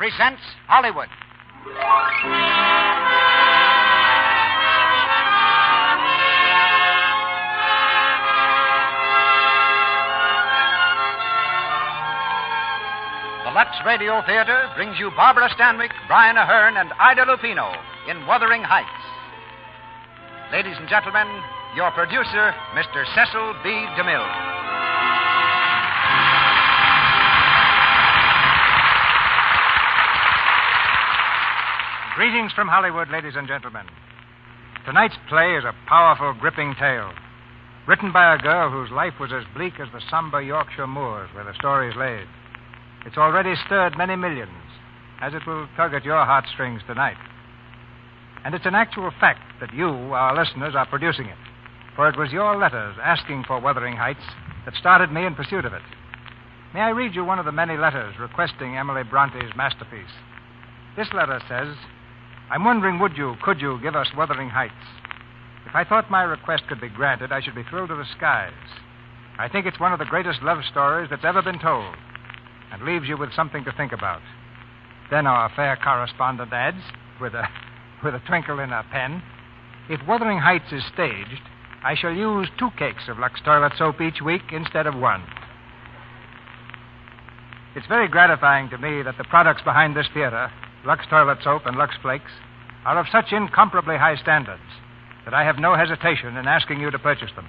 presents Hollywood. The Lux Radio Theater brings you Barbara Stanwyck, Brian Ahern, and Ida Lupino in Wuthering Heights. Ladies and gentlemen, your producer, Mr. Cecil B. DeMille. Greetings from Hollywood, ladies and gentlemen. Tonight's play is a powerful, gripping tale, written by a girl whose life was as bleak as the somber Yorkshire moors where the story is laid. It's already stirred many millions, as it will tug at your heartstrings tonight. And it's an actual fact that you, our listeners, are producing it, for it was your letters asking for Wuthering Heights that started me in pursuit of it. May I read you one of the many letters requesting Emily Bronte's masterpiece? This letter says, I'm wondering, could you give us Wuthering Heights? If I thought my request could be granted, I should be thrilled to the skies. I think it's one of the greatest love stories that's ever been told, and leaves you with something to think about. Then our fair correspondent adds, with a twinkle in her pen, if Wuthering Heights is staged, I shall use 2 cakes of Lux toilet soap each week instead of 1. It's very gratifying to me that the products behind this theater, Lux toilet soap and Lux Flakes, are of such incomparably high standards that I have no hesitation in asking you to purchase them.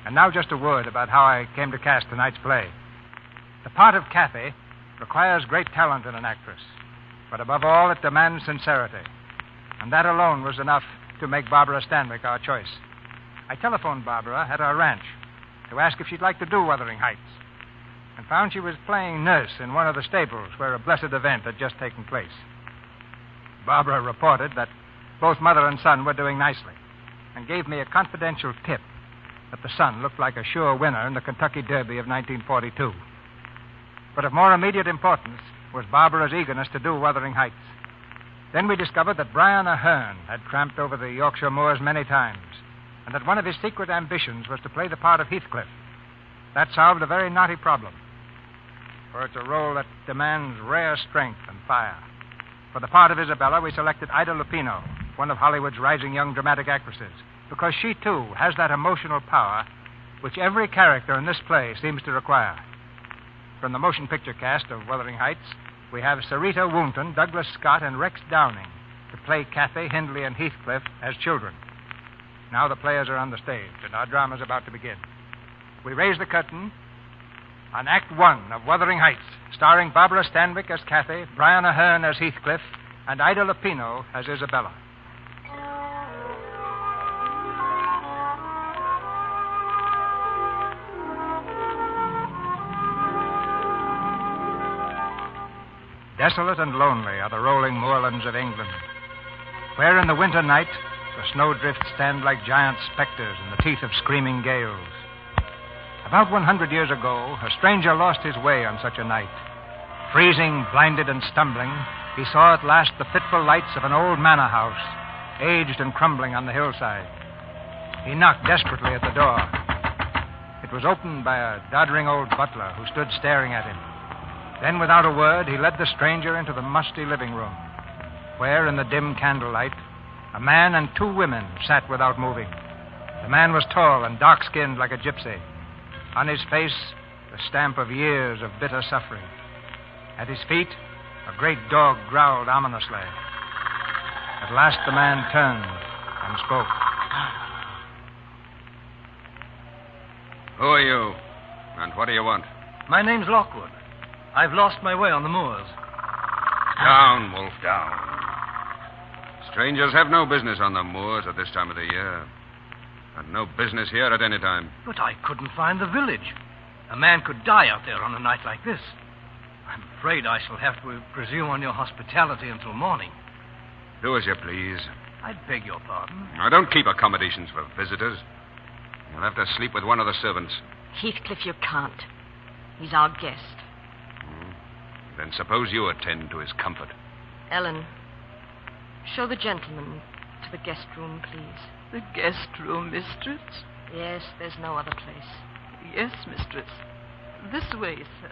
And now just a word about how I came to cast tonight's play. The part of Kathy requires great talent in an actress, but above all, it demands sincerity. And that alone was enough to make Barbara Stanwyck our choice. I telephoned Barbara at our ranch to ask if she'd like to do Wuthering Heights, and found she was playing nurse in one of the stables where a blessed event had just taken place. Barbara reported that both mother and son were doing nicely, and gave me a confidential tip that the son looked like a sure winner in the Kentucky Derby of 1942. But of more immediate importance was Barbara's eagerness to do Wuthering Heights. Then we discovered that Brian Ahern had tramped over the Yorkshire moors many times, and that one of his secret ambitions was to play the part of Heathcliff. That solved a very knotty problem, for it's a role that demands rare strength and fire. For the part of Isabella, we selected Ida Lupino, one of Hollywood's rising young dramatic actresses, because she, too, has that emotional power which every character in this play seems to require. From the motion picture cast of Wuthering Heights, we have Sarita Woonton, Douglas Scott, and Rex Downing to play Kathy, Hindley, and Heathcliff as children. Now the players are on the stage, and our drama's about to begin. We raise the curtain on Act 1 of Wuthering Heights, starring Barbara Stanwyck as Kathy, Brian Ahern as Heathcliff, and Ida Lupino as Isabella. Desolate and lonely are the rolling moorlands of England, where in the winter night the snowdrifts stand like giant specters in the teeth of screaming gales. About 100 years ago, a stranger lost his way on such a night. Freezing, blinded, and stumbling, he saw at last the fitful lights of an old manor house, aged and crumbling on the hillside. He knocked desperately at the door. It was opened by a doddering old butler who stood staring at him. Then, without a word, he led the stranger into the musty living room, where, in the dim candlelight, a man and 2 women sat without moving. The man was tall and dark-skinned like a gypsy. On his face, the stamp of years of bitter suffering. At his feet, a great dog growled ominously. At last, the man turned and spoke. Who are you? And what do you want? My name's Lockwood. I've lost my way on the moors. Down, Wolf, down. Strangers have no business on the moors at this time of the year. And no business here at any time. But I couldn't find the village. A man could die out there on a night like this. I'm afraid I shall have to presume on your hospitality until morning. Do as you please. I beg your pardon. I don't keep accommodations for visitors. You'll have to sleep with one of the servants. Heathcliff, you can't. He's our guest. Then suppose you attend to his comfort. Ellen, show the gentleman to the guest room, please. The guest room, mistress? Yes, there's no other place. Yes, mistress. This way, sir.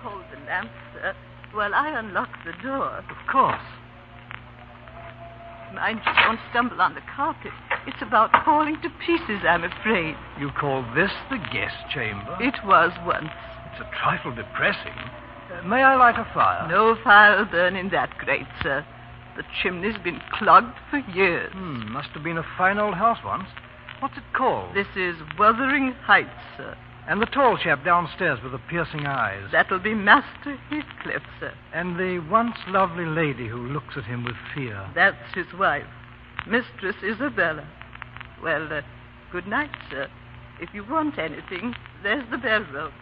hold the lamp, sir, while I unlock the door. Of course. Mind you don't stumble on the carpet. It's about falling to pieces, I'm afraid. You call this the guest chamber? It was once. It's a trifle depressing. May I light a fire? No fire will burn in that grate, sir. The chimney's been clogged for years. Must have been a fine old house once. What's it called? This is Wuthering Heights, sir. And the tall chap downstairs with the piercing eyes. That'll be Master Heathcliff, sir. And the once lovely lady who looks at him with fear. That's his wife, Mistress Isabella. Well, good night, sir. If you want anything, there's the bell rope.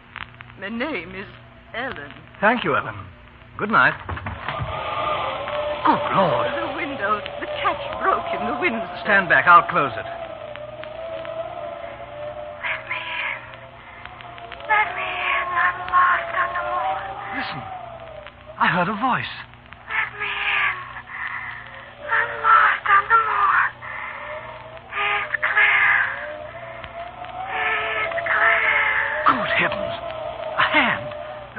My name is Ellen. Thank you, Ellen. Good night. Good Lord. The window, the catch broke in the wind, sir. Stand back. I'll close it. Listen. I heard a voice. Let me in. I'm lost on the moor. It's Cliff. It's Cliff. Good heavens. A hand.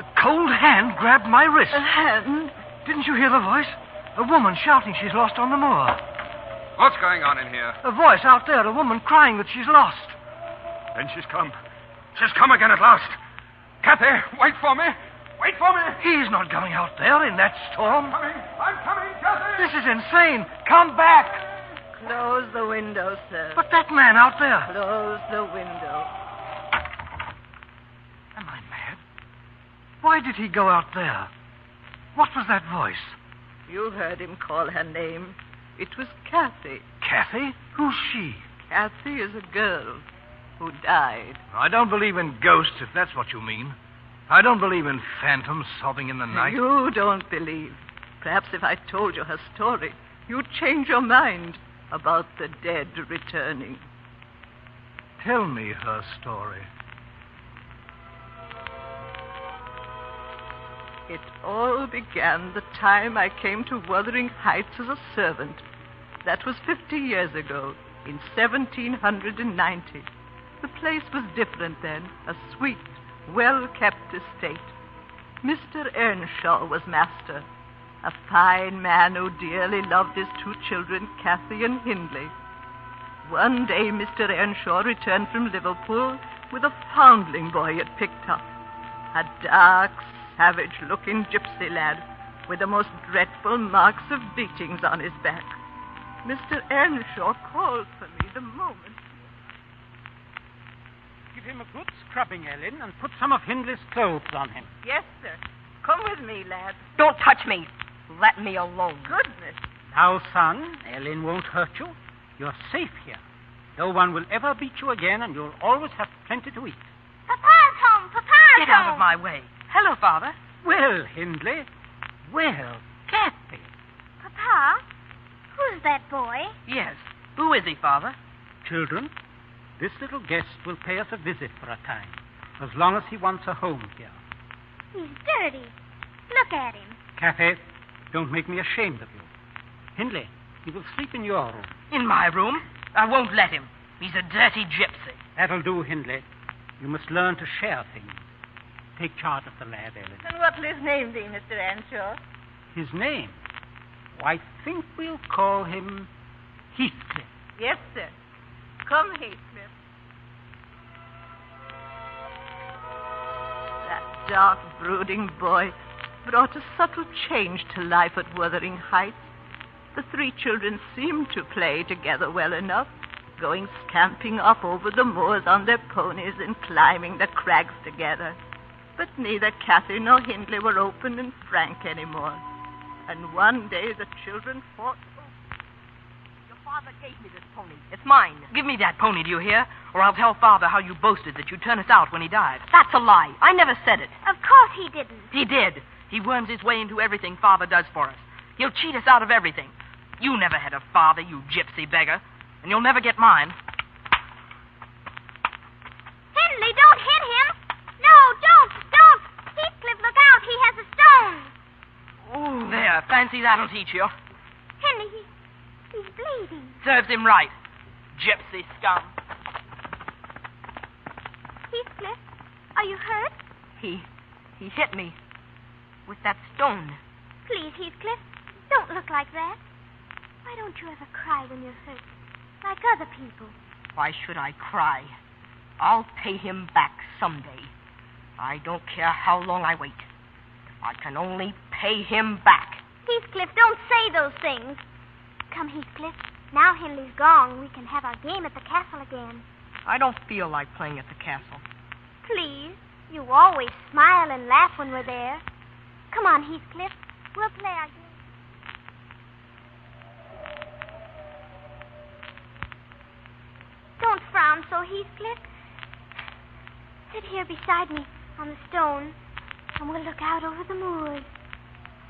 A cold hand grabbed my wrist. A hand? Didn't you hear the voice? A woman shouting she's lost on the moor. What's going on in here? A voice out there. A woman crying that she's lost. Then she's come. She's come again at last. Kathy, wait for me. Wait for me. He's not going out there in that storm. I'm coming, Kathy. This is insane. Come back. Close the window, sir. But that man out there. Close the window. Am I mad? Why did he go out there? What was that voice? You heard him call her name. It was Kathy. Kathy? Who's she? Kathy is a girl who died. I don't believe in ghosts, if that's what you mean. I don't believe in phantoms sobbing in the night. You don't believe. Perhaps if I told you her story, you'd change your mind about the dead returning. Tell me her story. It all began the time I came to Wuthering Heights as a servant. That was 50 years ago, in 1790. The place was different then, a sweet, well-kept estate. Mr. Earnshaw was master, a fine man who dearly loved his two children, Kathy and Hindley. One day, Mr. Earnshaw returned from Liverpool with a foundling boy he had picked up, a dark, savage-looking gypsy lad with the most dreadful marks of beatings on his back. Mr. Earnshaw called for me the moment. Give him a good scrubbing, Ellen, and put some of Hindley's clothes on him. Yes, sir. Come with me, lad. Don't touch me. Let me alone. Goodness. Now, son, Ellen won't hurt you. You're safe here. No one will ever beat you again, and you'll always have plenty to eat. Papa's home. Papa's Get home. out of my way. Hello, Father. Well, Hindley. Well, Kathy. Papa, who's that boy? Yes. Who is he, Father? Children, this little guest will pay us a visit for a time, as long as he wants a home here. He's dirty. Look at him. Kathy, don't make me ashamed of you. Hindley, he will sleep in your room. In my room? I won't let him. He's a dirty gypsy. That'll do, Hindley. You must learn to share things. Take charge of the lad, Ellen. And what'll his name be, Mr. Earnshaw? His name? Oh, I think we'll call him Heathcliff. Yes, sir. Come, Heathcliff. That dark, brooding boy brought a subtle change to life at Wuthering Heights. The three children seemed to play together well enough, going scamping up over the moors on their ponies and climbing the crags together. But neither Kathy nor Hindley were open and frank anymore. And one day the children fought. Your father gave me this pony. It's mine. Give me that pony, do you hear? Or I'll tell Father how you boasted that you'd turn us out when he died. That's a lie. I never said it. Of course he didn't. He did. He worms his way into everything Father does for us. He'll cheat us out of everything. You never had a father, you gypsy beggar. And you'll never get mine. Hindley, don't hit him. No, don't. Heathcliff, look out. He has a stone. Ooh. There, fancy that'll teach you. Hindley, he's bleeding. Serves him right. Gypsy scum. Heathcliff, are you hurt? He hit me. with that stone. Please, Heathcliff, don't look like that. Why don't you ever cry when you're hurt, like other people? Why should I cry? I'll pay him back someday. I don't care how long I wait. If I can only pay him back. Heathcliff, don't say those things. Come, Heathcliff. Now Hindley's gone, we can have our game at the castle again. I don't feel like playing at the castle. Please. You always smile and laugh when we're there. Come on, Heathcliff. We'll play our game. Don't frown so, Heathcliff. Sit here beside me on the stone, and we'll look out over the moors.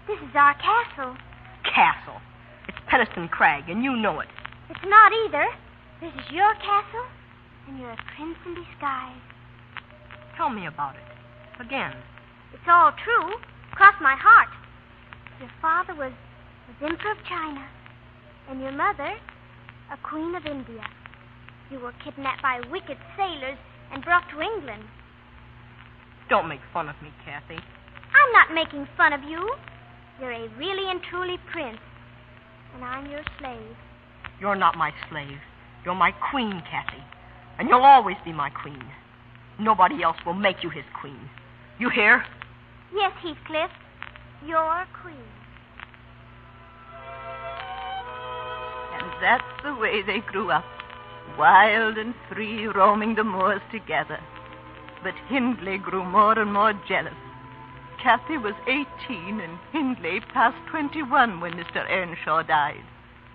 This is our castle. Castle? It's Penistone Crag, and you know it. It's not either. This is your castle, and you're a prince in disguise. Tell me about it. Again. It's all true. Cross my heart. Your father was Emperor of China, and your mother, a Queen of India. You were kidnapped by wicked sailors and brought to England. Don't make fun of me, Kathy. I'm not making fun of you. You're a really and truly prince, and I'm your slave. You're not my slave. You're my queen, Kathy. And you'll always be my queen. Nobody else will make you his queen. You hear? Yes, Heathcliff. Your queen. And that's the way they grew up, wild and free, roaming the moors together. But Hindley grew more and more jealous. Kathy was 18 and Hindley past 21 when Mr. Earnshaw died.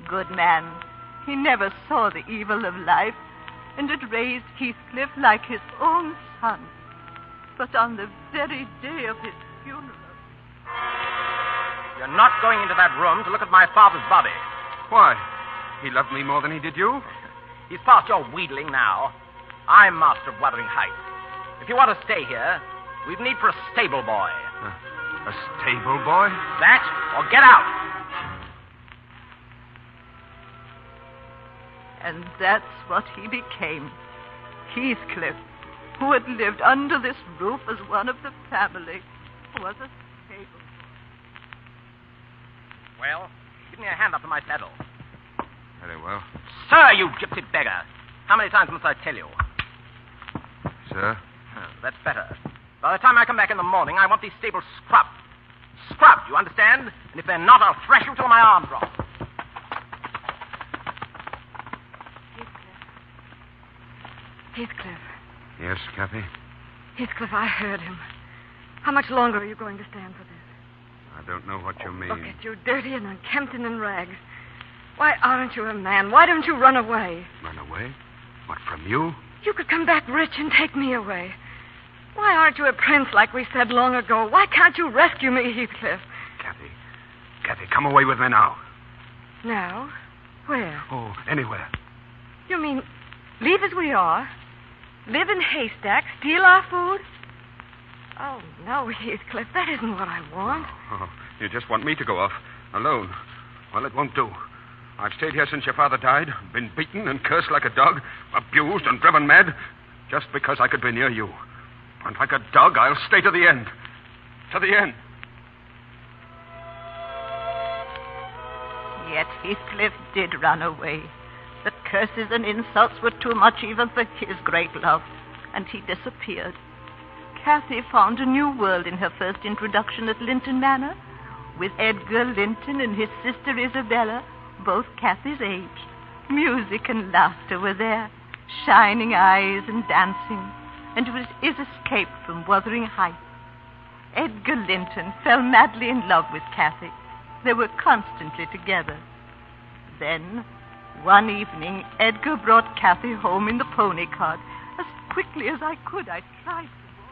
Good man. He never saw the evil of life and had raised Heathcliff like his own son. But on the very day of his funeral... You're not going into that room to look at my father's body. Why? He loved me more than he did you? He's past your wheedling now. I'm master of Wuthering Heights. If you want to stay here, we've need for a stable boy. A stable boy? That, or get out. And that's what he became. Heathcliff, who had lived under this roof as one of the family, was a stable boy. Well, give me a hand up to my saddle. Very well. Sir, you gypsy beggar. How many times must I tell you? Sir? That's better. By the time I come back in the morning, I want these stables scrubbed. Scrubbed, you understand? And if they're not, I'll thrash you till my arm drops. Heathcliff. Yes, Kathy? Heathcliff, I heard him. How much longer are you going to stand for this? I don't know what you mean. Look at you, dirty and unkempt and in rags. Why aren't you a man? Why don't you run away? Run away? What, from you? You could come back rich and take me away. Why aren't you a prince like we said long ago? Why can't you rescue me, Heathcliff? Kathy, come away with me now. Now? Where? Oh, anywhere. You mean leave as we are? Live in haystacks? Steal our food? Oh, no, Heathcliff, that isn't what I want. Oh, you just want me to go off, alone. Well, it won't do. I've stayed here since your father died, been beaten and cursed like a dog, abused and driven mad, just because I could be near you. And like a dog, I'll stay to the end. To the end. Yet Heathcliff did run away. The curses and insults were too much even for his great love, and he disappeared. Kathy found a new world in her first introduction at Linton Manor, with Edgar Linton and his sister Isabella, both Kathy's age. Music and laughter were there, shining eyes and dancing, and it was his escape from Wuthering Heights. Edgar Linton fell madly in love with Kathy. They were constantly together. Then, one evening, Edgar brought Kathy home in the pony cart. As quickly as I could, I tried to walk.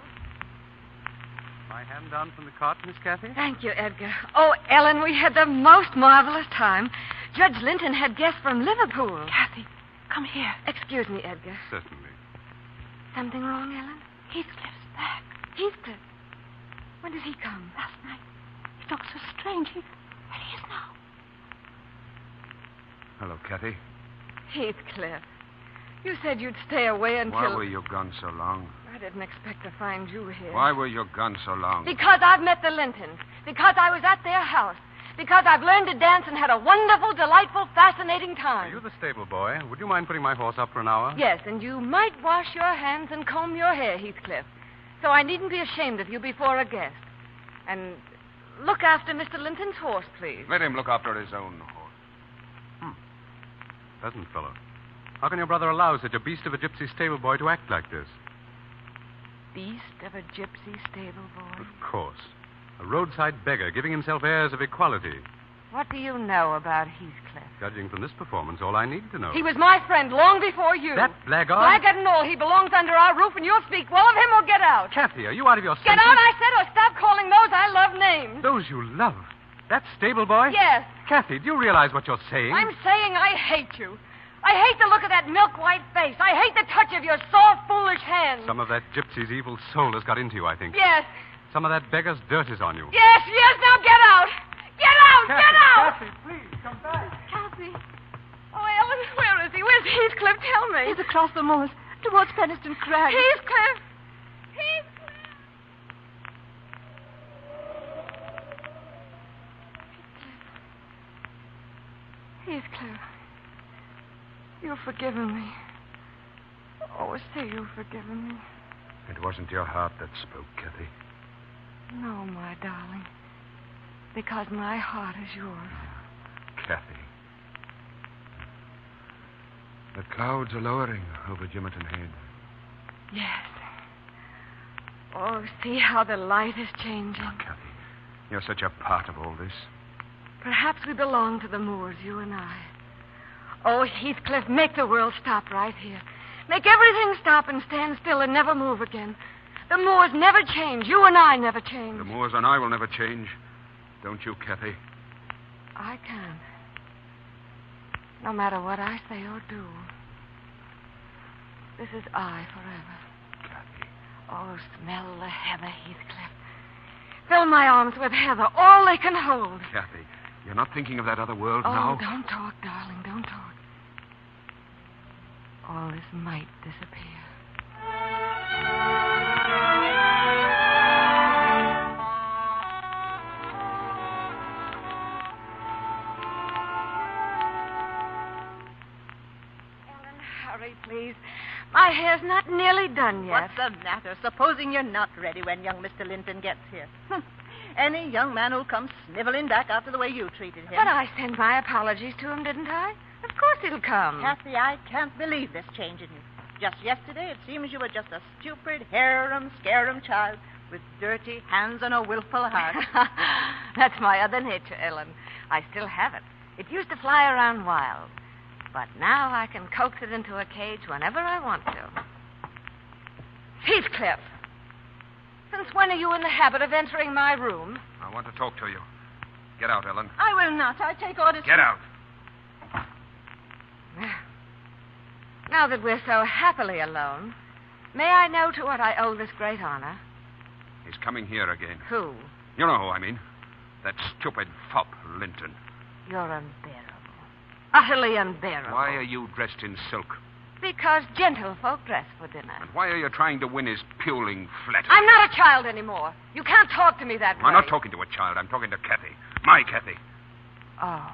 My hand down from the cart, Miss Kathy? Thank you, Edgar. Oh, Ellen, we had the most marvelous time. Judge Linton had guests from Liverpool. Kathy, come here. Excuse me, Edgar. Certainly. Something wrong, Ellen? Heathcliff's back. Heathcliff. When does he come? Last night. He looked so strange. Where he is now. Hello, Kathy. Heathcliff. You said you'd stay away until... Why were you gone so long? I didn't expect to find you here. Why were you gone so long? Because I've met the Lintons. Because I was at their house. Because I've learned to dance and had a wonderful, delightful, fascinating Are time. you the stable boy? Would you mind putting my horse up for an hour? Yes, and you might wash your hands and comb your hair, Heathcliff. So I needn't be ashamed of you before a guest. And look after Mr. Linton's horse, please. Let him look after his own horse. Pleasant fellow. How can your brother allow such a beast of a gypsy stable boy to act like this? Beast of a gypsy stable boy. Of course. A roadside beggar giving himself airs of equality. What do you know about Heathcliff? Judging from this performance, all I need to know. He was my friend long before you. That blackguard? Blackguard and all. He belongs under our roof, and you'll speak well of him or get out. Kathy, are you out of your senses? Get out, I said, or stop calling those I love names. Those you love. That stable boy? Yes. Kathy, do you realize what you're saying? I'm saying I hate you. I hate the look of that milk-white face. I hate the touch of your soft, foolish hands. Some of that gypsy's evil soul has got into you, I think. Yes. Some of that beggar's dirt is on you. Yes, now get out. Get out, Kathy, get out. Kathy, please, come back. Kathy. Oh, Ellen, where is he? Where's Heathcliff? Tell me. He's across the moors, towards Penistone Crag. Heathcliff. Heathcliff. You've forgiven me. Oh, say you've forgiven me. It wasn't your heart that spoke, Kathy. No, my darling. Because my heart is yours. Kathy. The clouds are lowering over Jimerton Head. Yes. Oh, see how the light is changing. Oh, Kathy, you're such a part of all this. Perhaps we belong to the moors, you and I. Oh, Heathcliff, make the world stop right here. Make everything stop and stand still and never move again. The moors never change. You and I never change. The moors and I will never change. Don't you, Kathy? I can. No matter what I say or do. This is I forever. Kathy. Oh, smell the heather, Heathcliff. Fill my arms with heather, all they can hold. Kathy, you're not thinking of that other world Oh, now? don't talk, darling, don't talk. All this might disappear. Ellen, hurry, please. My hair's not nearly done yet. What's the matter? Supposing you're not ready when young Mr. Linton gets here. Any young man who'll come sniveling back after the way you treated him. But I sent my apologies to him, didn't I? Of course he'll come. Kathy, I can't believe this change in you. Just yesterday, it seems you were just a stupid, harum-scarum child with dirty hands and a willful heart. That's my other nature, Ellen. I still have it. It used to fly around wild. But now I can coax it into a cage whenever I want to. Heathcliff, since when are you in the habit of entering my room? I want to talk to you. Get out, Ellen. I will not. I take orders. Get out. Now that we're so happily alone, may I know to what I owe this great honor? He's coming here again. Who? You know who I mean. That stupid fop, Linton. You're unbearable. Utterly unbearable. Why are you dressed in silk? Because gentlefolk dress for dinner. And why are you trying to win his puling flattery? I'm not a child anymore. You can't talk to me that way. I'm not talking to a child. I'm talking to Kathy. My Kathy. Oh.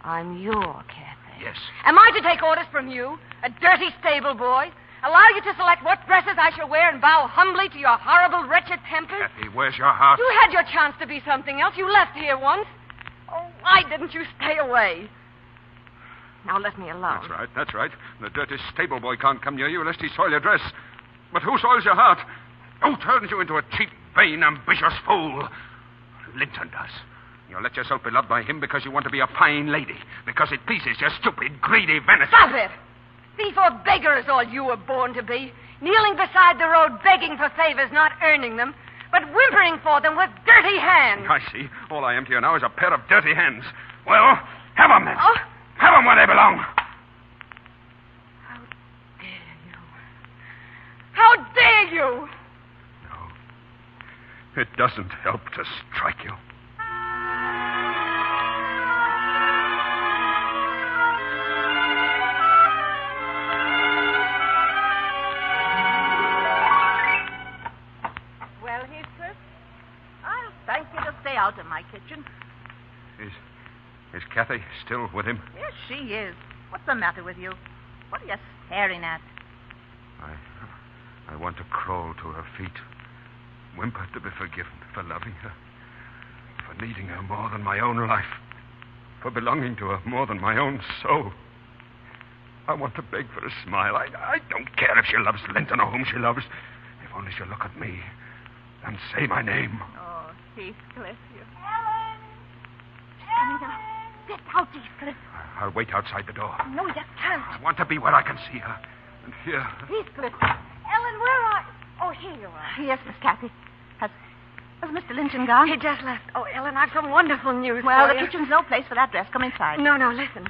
I'm your Kathy. Yes. Am I to take orders from you, a dirty stable boy? Allow you to select what dresses I shall wear and bow humbly to your horrible, wretched tempers? Kathy, where's your heart? You had your chance to be something else. You left here once. Oh, why didn't you stay away? Now let me alone. That's right. The dirty stable boy can't come near you lest he soil your dress. But who soils your heart? Who turns you into a cheap, vain, ambitious fool? Linton does. You let yourself be loved by him because you want to be a fine lady. Because it pleases your stupid, greedy vanity. Stop it! Thief or beggar is all you were born to be. Kneeling beside the road begging for favors, not earning them, but whimpering for them with dirty hands. I see. All I am to you now is a pair of dirty hands. Well, have them then. Oh. Have them where they belong. How dare you? How dare you? No. It doesn't help to strike you. Well, Heathcliff, I'll thank you out of my kitchen. Is Kathy still with him? Yes, she is. What's the matter with you? What are you staring at? I want to crawl to her feet, whimper to be forgiven for loving her, for needing her more than my own life, for belonging to her more than my own soul. I want to beg for a smile. I don't care if she loves Linton or whom she loves. If only she'll look at me and say my name. Oh, Heathcliff, you... Ellen! Coming out. Get out, Heathcliff. I'll wait outside the door. No, you can't. I want to be where I can see her and hear her. Heathcliff. Ellen, where are you? Oh, here you are. Yes, Miss Kathy. Has Mr. Linton gone? He just left. Oh, Ellen, I've some wonderful news Well, for the you. kitchen's no place for that dress. Come inside. No, listen.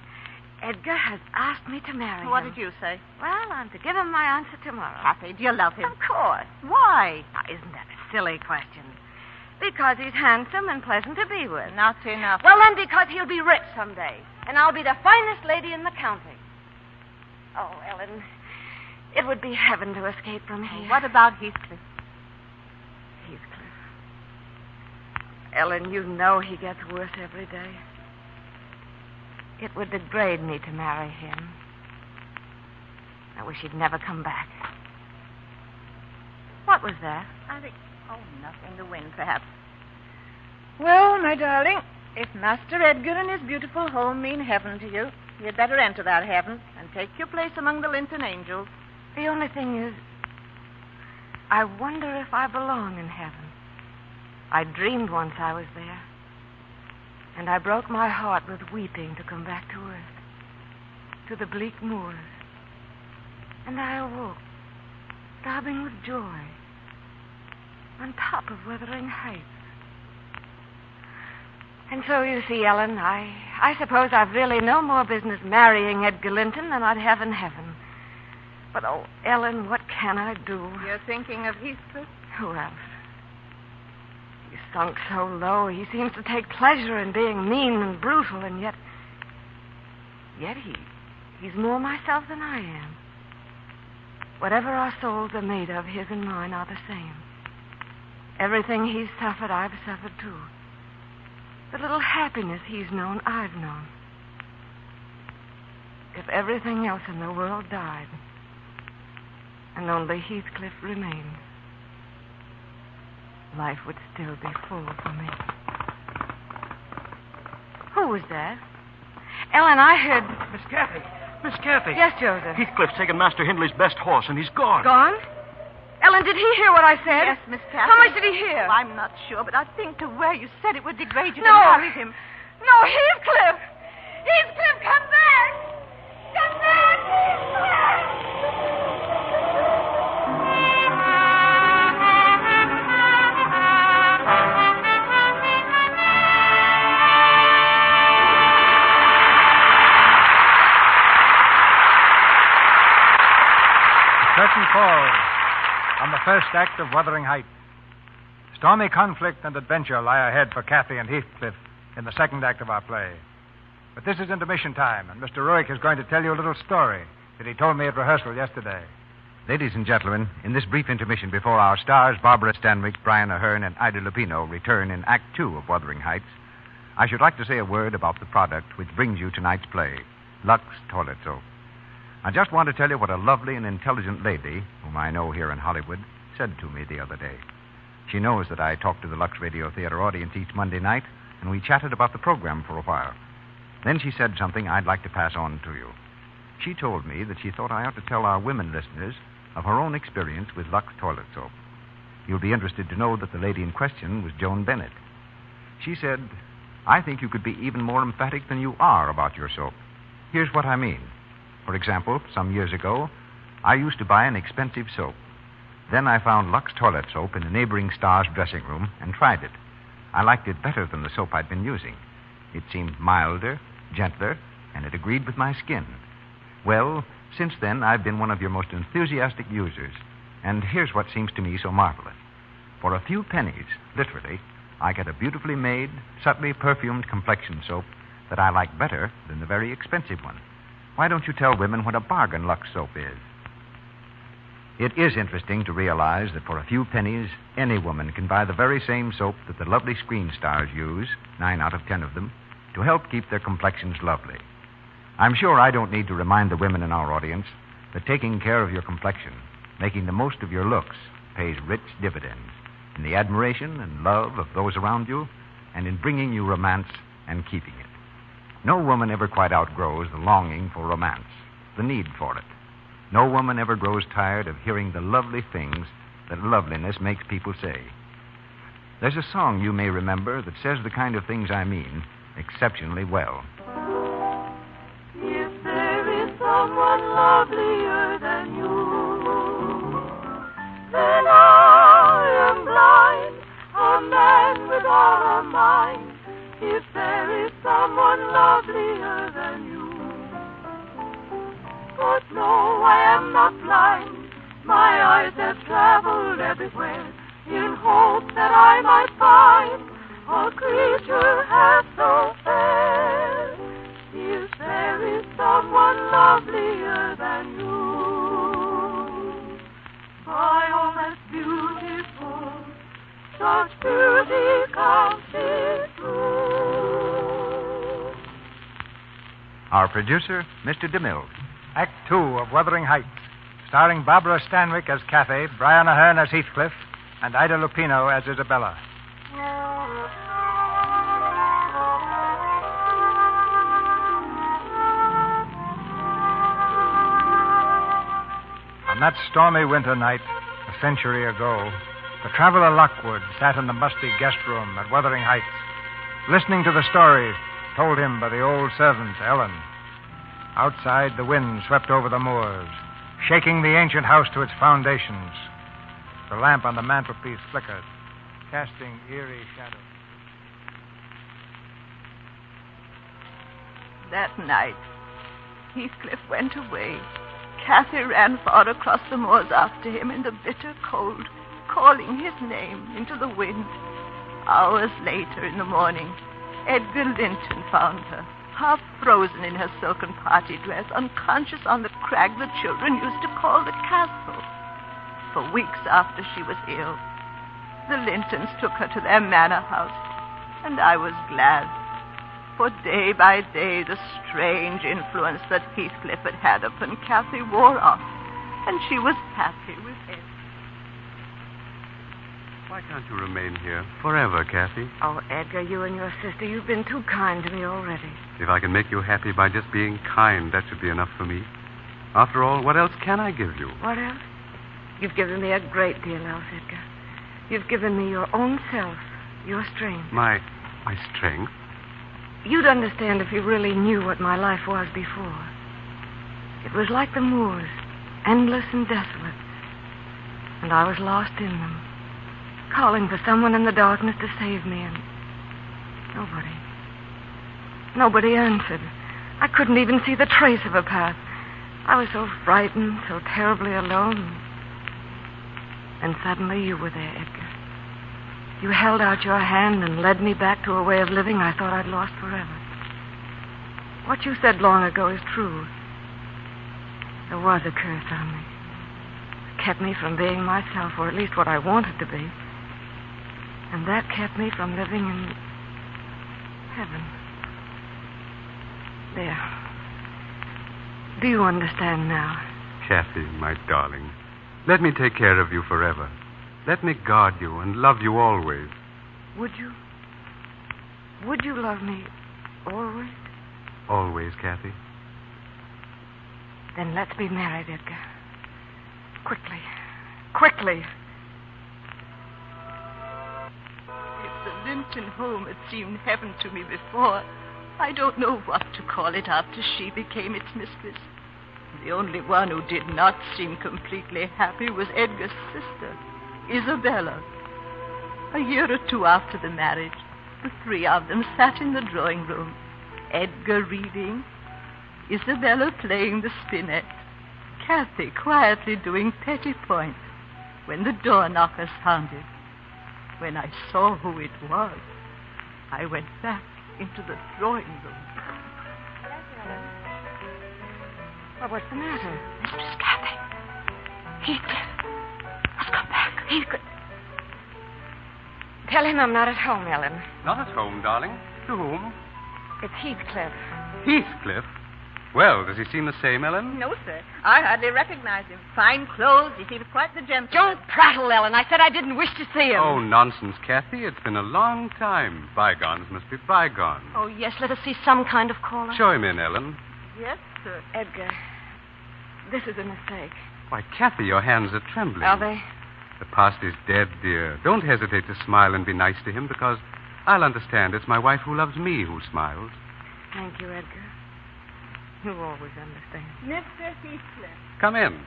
Edgar has asked me to marry What him. did you say? Well, I'm to give him my answer tomorrow. Kathy, do you love him? Of course. Why? Now, isn't that a silly question? Because he's handsome and pleasant to be with. Not enough. Well, then, because he'll be rich someday. And I'll be the finest lady in the county. Oh, Ellen, it would be heaven to escape from here. What about Heathcliff? Heathcliff. Ellen, you know he gets worse every day. It would degrade me to marry him. I wish he'd never come back. What was that? I think... Oh, nothing. The wind, perhaps. Well, my darling, if Master Edgar and his beautiful home mean heaven to you, you'd better enter that heaven and take your place among the Linton angels. The only thing is, I wonder if I belong in heaven. I dreamed once I was there. And I broke my heart with weeping to come back to earth, to the bleak moors. And I awoke, throbbing with joy, on top of Wuthering Heights. And so, you see, Ellen, I suppose I've really no more business marrying Edgar Linton than I'd have in heaven. But, oh, Ellen, what can I do? You're thinking of Heathcliff? Who else? He's sunk so low, he seems to take pleasure in being mean and brutal, and yet he's more myself than I am. Whatever our souls are made of, his and mine are the same. Everything he's suffered, I've suffered too. The little happiness he's known, I've known. If everything else in the world died, and only Heathcliff remained, life would still be full for me. Who was that? Ellen, I heard... Miss Kathy. Miss Kathy. Yes, Joseph. Heathcliff's taken Master Hindley's best horse, and he's gone. Gone? Ellen, did he hear what I said? Yes, Miss Kathy. How much did he hear? Well, I'm not sure, but I think the way you said it would degrade you No. to marry him. No, Heathcliff! Heathcliff, come back! Come back, Heathcliff! Curtain falls on the first act of Wuthering Heights. Stormy conflict and adventure lie ahead for Kathy and Heathcliff in the second act of our play. But this is intermission time, and Mr. Ruick is going to tell you a little story that he told me at rehearsal yesterday. Ladies and gentlemen, in this brief intermission before our stars, Barbara Stanwyck, Brian Ahern, and Ida Lupino, return in Act 2 of Wuthering Heights, I should like to say a word about the product which brings you tonight's play, Lux Toilet Soap. I just want to tell you what a lovely and intelligent lady, whom I know here in Hollywood, said to me the other day. She knows that I talk to the Lux Radio Theater audience each Monday night, and we chatted about the program for a while. Then she said something I'd like to pass on to you. She told me that she thought I ought to tell our women listeners of her own experience with Lux Toilet Soap. You'll be interested to know that the lady in question was Joan Bennett. She said, I think you could be even more emphatic than you are about your soap. Here's what I mean. For example, some years ago, I used to buy an expensive soap. Then I found Lux Toilet Soap in a neighboring star's dressing room and tried it. I liked it better than the soap I'd been using. It seemed milder, gentler, and it agreed with my skin. Well, since then, I've been one of your most enthusiastic users. And here's what seems to me so marvelous. For a few pennies, literally, I get a beautifully made, subtly perfumed complexion soap that I like better than the very expensive one. Why don't you tell women what a bargain Lux soap is? It is interesting to realize that for a few pennies, any woman can buy the very same soap that the lovely screen stars use, 9 out of 10 of them, to help keep their complexions lovely. I'm sure I don't need to remind the women in our audience that taking care of your complexion, making the most of your looks, pays rich dividends in the admiration and love of those around you and in bringing you romance and keeping it. No woman ever quite outgrows the longing for romance, the need for it. No woman ever grows tired of hearing the lovely things that loveliness makes people say. There's a song you may remember that says the kind of things I mean exceptionally well. If there is someone lovelier than you, then I am blind, a man without a mind. If there is someone lovelier than you. But no, I am not blind. My eyes have traveled everywhere in hope that I might find a creature half so fair. If there is someone lovelier than you. My, oh, that's beautiful. Such beauty comes it through. Our producer, Mr. DeMille. Act 2 of Wuthering Heights, starring Barbara Stanwyck as Kathy, Brian Ahern as Heathcliff, and Ida Lupino as Isabella. On that stormy winter night, a century ago, the traveler Lockwood sat in the musty guest room at Wuthering Heights, listening to the story told him by the old servant, Ellen. Outside, the wind swept over the moors, shaking the ancient house to its foundations. The lamp on the mantelpiece flickered, casting eerie shadows. That night, Heathcliff went away. Kathy ran far across the moors after him in the bitter cold, calling his name into the wind. Hours later in the morning, Edgar Linton found her, half frozen in her silken party dress, unconscious on the crag the children used to call the castle. For weeks after she was ill, the Lintons took her to their manor house, and I was glad. For day by day, the strange influence that Heathcliff had had upon Kathy wore off, and she was happy with him. Why can't you remain here forever, Kathy? Oh, Edgar, you and your sister, you've been too kind to me already. If I can make you happy by just being kind, that should be enough for me. After all, what else can I give you? What else? You've given me a great deal else, Edgar. You've given me your own self, your strength. My strength? You'd understand if you really knew what my life was before. It was like the moors, endless and desolate. And I was lost in them, calling for someone in the darkness to save me, and nobody answered. I couldn't even see the trace of a path. I was so frightened, so terribly alone. And suddenly you were there, Edgar. You held out your hand and led me back to a way of living I thought I'd lost forever. What you said long ago is true. There was a curse on me. It kept me from being myself, or at least what I wanted to be. And that kept me from living in heaven. There. Do you understand now? Kathy, my darling, let me take care of you forever. Let me guard you and love you always. Would you? Would you love me always? Always, Kathy. Then let's be married, Edgar. Quickly. Quickly. If the Linton home had seemed heaven to me before, I don't know what to call it after she became its mistress. The only one who did not seem completely happy was Edgar's sister, Isabella. A year or two after the marriage, the three of them sat in the drawing room, Edgar reading, Isabella playing the spinet, Kathy quietly doing petty points, when the door knocker sounded. When I saw who it was, I went back into the drawing room. Well, what's the matter? Mistress Kathy, Heathcliff. Let's come back. Heathcliff. Tell him I'm not at home, Ellen. Not at home, darling. To whom? It's Heathcliff. Heathcliff? Well, does he seem the same, Ellen? No, sir. I hardly recognize him. Fine clothes. He seems quite the gentleman. Don't prattle, Ellen. I said I didn't wish to see him. Oh, nonsense, Kathy. It's been a long time. Bygones must be bygones. Oh, yes, let us see some kind of caller. Show him in, Ellen. Yes, sir. Edgar, this is a mistake. Why, Kathy, your hands are trembling. Are they? The past is dead, dear. Don't hesitate to smile and be nice to him, because I'll understand it's my wife who loves me who smiles. Thank you, Edgar. You always understand. Mr. Heathcliff. Come in.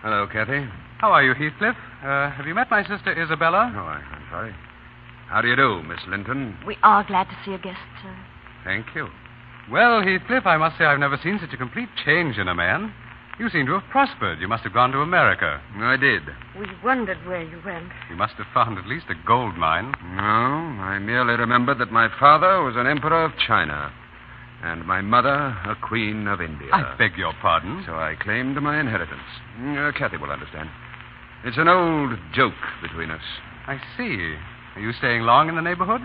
Hello, Kathy. How are you, Heathcliff? Have you met my sister Isabella? Oh, I'm sorry. How do you do, Miss Linton? We are glad to see a guest, sir. Thank you. Well, Heathcliff, I must say I've never seen such a complete change in a man. You seem to have prospered. You must have gone to America. I did. We wondered where you went. You must have found at least a gold mine. No, I merely remembered that my father was an emperor of China, and my mother a queen of India. I beg your pardon? So I claimed my inheritance. Kathy will understand. It's an old joke between us. I see. Are you staying long in the neighborhood?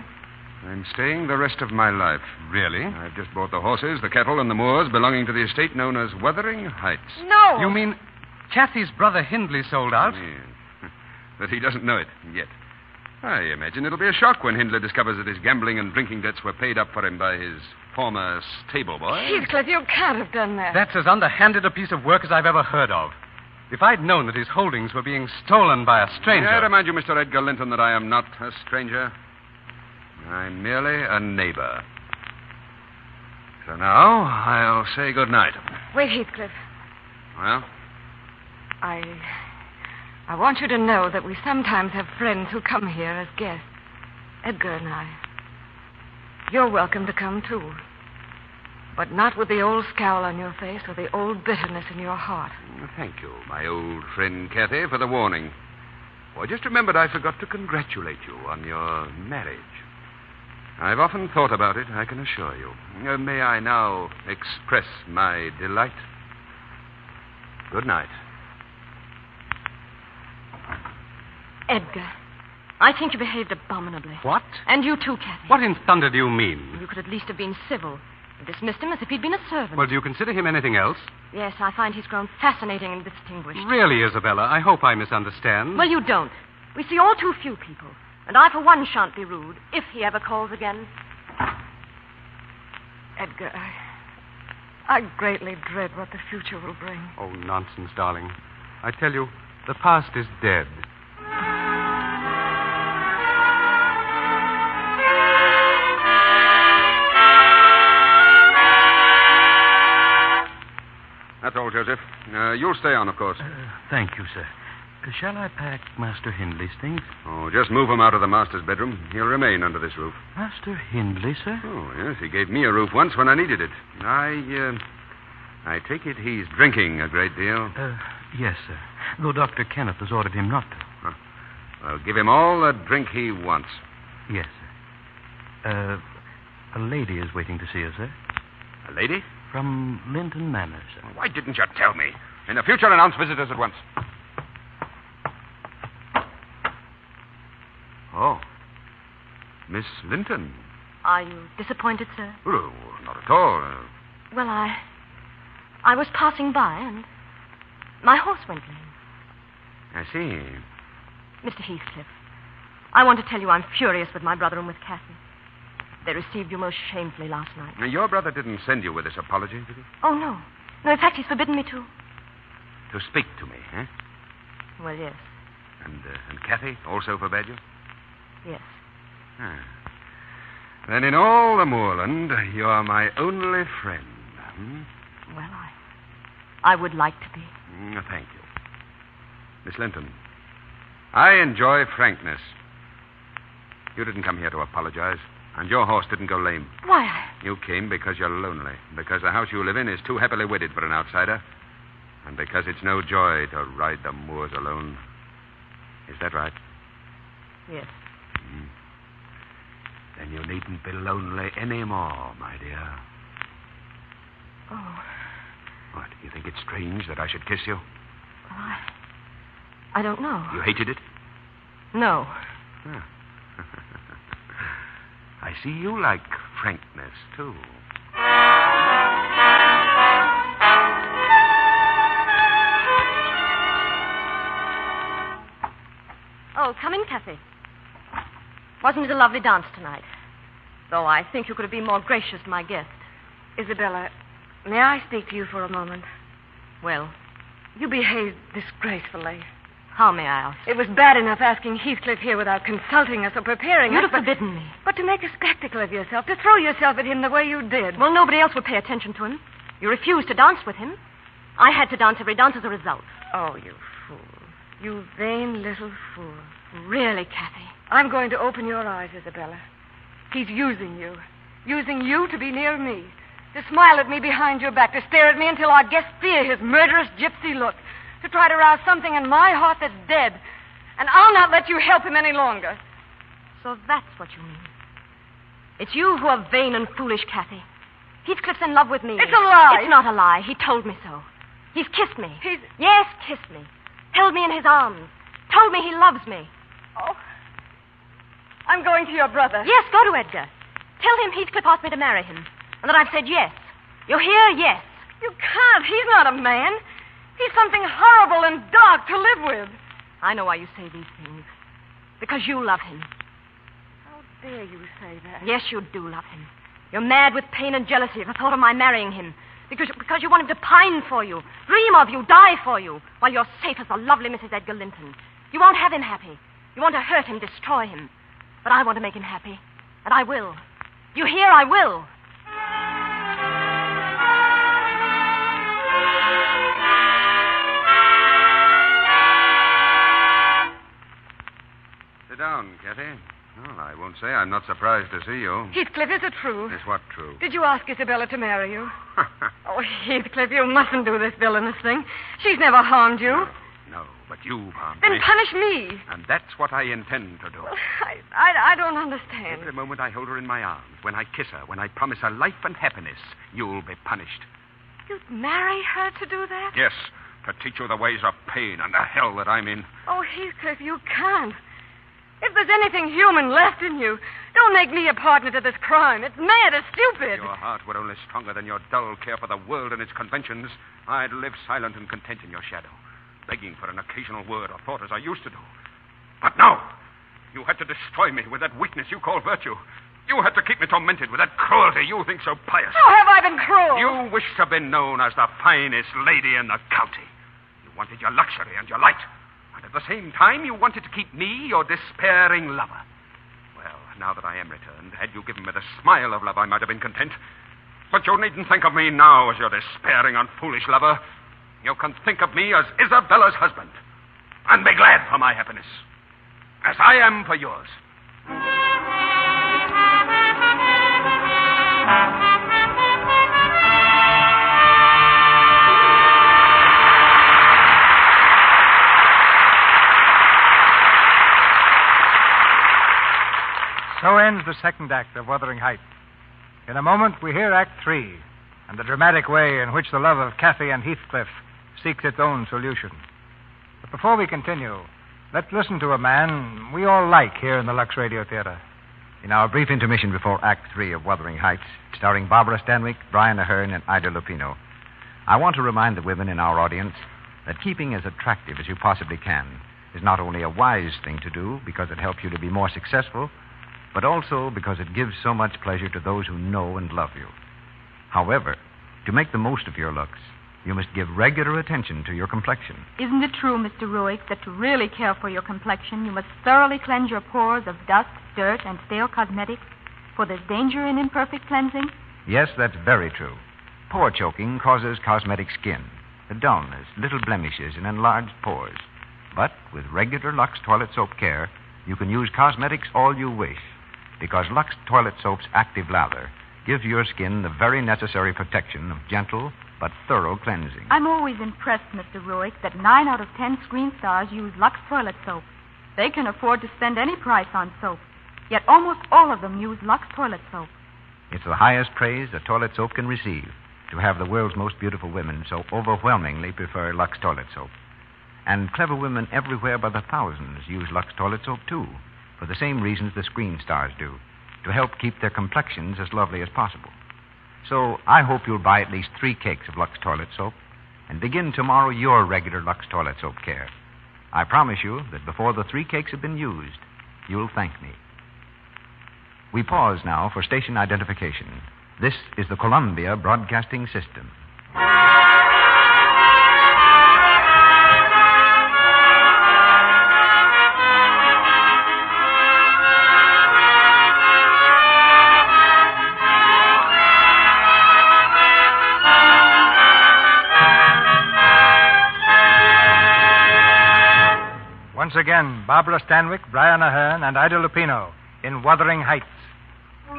I'm staying the rest of my life. Really? I've just bought the horses, the cattle, and the moors belonging to the estate known as Wuthering Heights. No! You mean Kathy's brother Hindley sold out? Yes. But he doesn't know it yet. I imagine it'll be a shock when Hindley discovers that his gambling and drinking debts were paid up for him by his former stable boy. Heathcliff, you can't have done that. That's as underhanded a piece of work as I've ever heard of. If I'd known that his holdings were being stolen by a stranger... I remind you, Mr. Edgar Linton, that I am not a stranger. I'm merely a neighbor. So now, I'll say good night. Wait, Heathcliff. Well? I want you to know that we sometimes have friends who come here as guests. Edgar and I. You're welcome to come, too. But not with the old scowl on your face or the old bitterness in your heart. Thank you, my old friend Kathy, for the warning. Oh, I just remembered I forgot to congratulate you on your marriage. I've often thought about it, I can assure you. May I now express my delight? Good night. Edgar, I think you behaved abominably. What? And you too, Kathy. What in thunder do you mean? You could at least have been civil. You dismissed him as if he'd been a servant. Well, do you consider him anything else? Yes, I find he's grown fascinating and distinguished. Really, Isabella, I hope I misunderstand. Well, you don't. We see all too few people. And I, for one, shan't be rude, if he ever calls again. Edgar, I greatly dread what the future will bring. Oh, nonsense, darling. I tell you, the past is dead. That's all, Joseph. You'll stay on, of course. Thank you, sir. Shall I pack Master Hindley's things? Oh, just move him out of the master's bedroom. He'll remain under this roof. Master Hindley, sir? Oh, yes. He gave me a roof once when I needed it. I take it he's drinking a great deal. Yes, sir. Though Dr. Kenneth has ordered him not to. Huh. Well, give him all the drink he wants. Yes, sir. A lady is waiting to see us, sir. A lady? From Linton Manor, sir. Why didn't you tell me? In the future, announce visitors at once. Oh. Miss Linton. Are you disappointed, sir? Oh, not at all. Well, I was passing by and my horse went lame. I see. Mr. Heathcliff, I want to tell you I'm furious with my brother and with Kathy. They received you most shamefully last night. Now, your brother didn't send you with this apology, did he? Oh, no. No, in fact, he's forbidden me to. To speak to me, eh? Well, yes. And Kathy also forbade you? Yes. Ah. Then in all the moorland, you're my only friend. Hmm? Well, I would like to be. Thank you. Miss Linton, I enjoy frankness. You didn't come here to apologize, and your horse didn't go lame. Why, You came because you're lonely, because the house you live in is too happily wedded for an outsider, and because it's no joy to ride the moors alone. Is that right? Yes. Then you needn't be lonely anymore, my dear. Oh. What, you think it's strange that I should kiss you? I don't know. You hated it? No. Huh. I see you like frankness, too. Oh, come in, Kathy. Wasn't it a lovely dance tonight? Though I think you could have been more gracious to my guest. Isabella, may I speak to you for a moment? Well, You behaved disgracefully. how may I ask? It was bad enough asking Heathcliff here without consulting us or preparing You'd us. have forbidden me. But to make a spectacle of yourself, to throw yourself at him the way you did. Well, nobody else would pay attention to him. You refused to dance with him. I had to dance every dance as a result. Oh, you fool. You vain little fool. Really, Kathy, I'm going to open your eyes, Isabella. He's using you. Using you to be near me. To smile at me behind your back. To stare at me until our guests fear his murderous gypsy look. To try to rouse something in my heart that's dead. And I'll not let you help him any longer. So that's what you mean. It's you who are vain and foolish, Kathy. Heathcliff's in love with me. It's a lie. It's not a lie. He told me so. He's kissed me. He's... Yes, kissed me. Held me in his arms. Told me he loves me. Oh. I'm going to your brother. Yes, go to Edgar. Tell him Heathcliff asked me to marry him. And that I've said yes. You hear? Yes. You can't. He's not a man. He's something horrible and dark to live with. I know why you say these things. Because you love him. How dare you say that? Yes, you do love him. You're mad with pain and jealousy at the thought of my marrying him. Because you want him to pine for you, dream of you, die for you, while you're safe as the lovely Mrs. Edgar Linton. You won't have him happy. You want to hurt him, destroy him. But I want to make him happy. And I will. You hear? I will. Sit down, Kathy. Well, I won't say I'm not surprised to see you. Heathcliff, is it true? Is what true? Did you ask Isabella to marry you? Oh, Heathcliff, you mustn't do this villainous thing. She's never harmed you. No, but you've harmed Then me. punish me. And that's what I intend to do. Well, I don't understand. Every moment I hold her in my arms, when I kiss her, when I promise her life and happiness, you'll be punished. You'd marry her to do that? Yes, to teach you the ways of pain and the hell that I'm in. Oh, Heathcliff, you can't. If there's anything human left in you, don't make me a partner to this crime. It's mad, it's stupid. If your heart were only stronger than your dull care for the world and its conventions, I'd live silent and content in your shadow, begging for an occasional word or thought as I used to do. But no! You had to destroy me with that weakness you call virtue. You had to keep me tormented with that cruelty you think so pious. How have I been cruel? You wish to be known as the finest lady in the county. You wanted your luxury and your light. And at the same time, you wanted to keep me your despairing lover. Well, now that I am returned, had you given me the smile of love, I might have been content. But you needn't think of me now as your despairing and foolish lover. You can think of me as Isabella's husband. And be glad for my happiness. As I am for yours. So ends the second act of Wuthering Heights. In a moment, we hear Act 3, and the dramatic way in which the love of Kathy and Heathcliff seeks its own solution. But before we continue, let's listen to a man we all like here in the Lux Radio Theater. In our brief intermission before Act 3 of Wuthering Heights, starring Barbara Stanwyck, Brian Aherne, and Ida Lupino, I want to remind the women in our audience that keeping as attractive as you possibly can is not only a wise thing to do because it helps you to be more successful, but also because it gives so much pleasure to those who know and love you. However, to make the most of your looks, you must give regular attention to your complexion. Isn't it true, Mr. Ruick, that to really care for your complexion, you must thoroughly cleanse your pores of dust, dirt, and stale cosmetics? For there's danger in imperfect cleansing? Yes, that's very true. Pore choking causes cosmetic skin, a dullness, little blemishes, and enlarged pores. But with regular Lux Toilet Soap care, you can use cosmetics all you wish, because Lux Toilet Soap's active lather gives your skin the very necessary protection of gentle but thorough cleansing. I'm always impressed, Mr. Ruick, that 9 out of 10 screen stars use Lux toilet soap. They can afford to spend any price on soap. Yet almost all of them use Lux toilet soap. It's the highest praise a toilet soap can receive, to have the world's most beautiful women so overwhelmingly prefer Lux Toilet Soap. And clever women everywhere by the thousands use Lux toilet soap, too, for the same reasons the screen stars do, to help keep their complexions as lovely as possible. So I hope you'll buy at least 3 cakes of Lux toilet soap and begin tomorrow your regular Lux toilet soap care. I promise you that before the 3 cakes have been used, you'll thank me. We pause now for station identification. This is the Columbia Broadcasting System. Once again, Barbara Stanwyck, Brian Ahern, and Ida Lupino in Wuthering Heights. In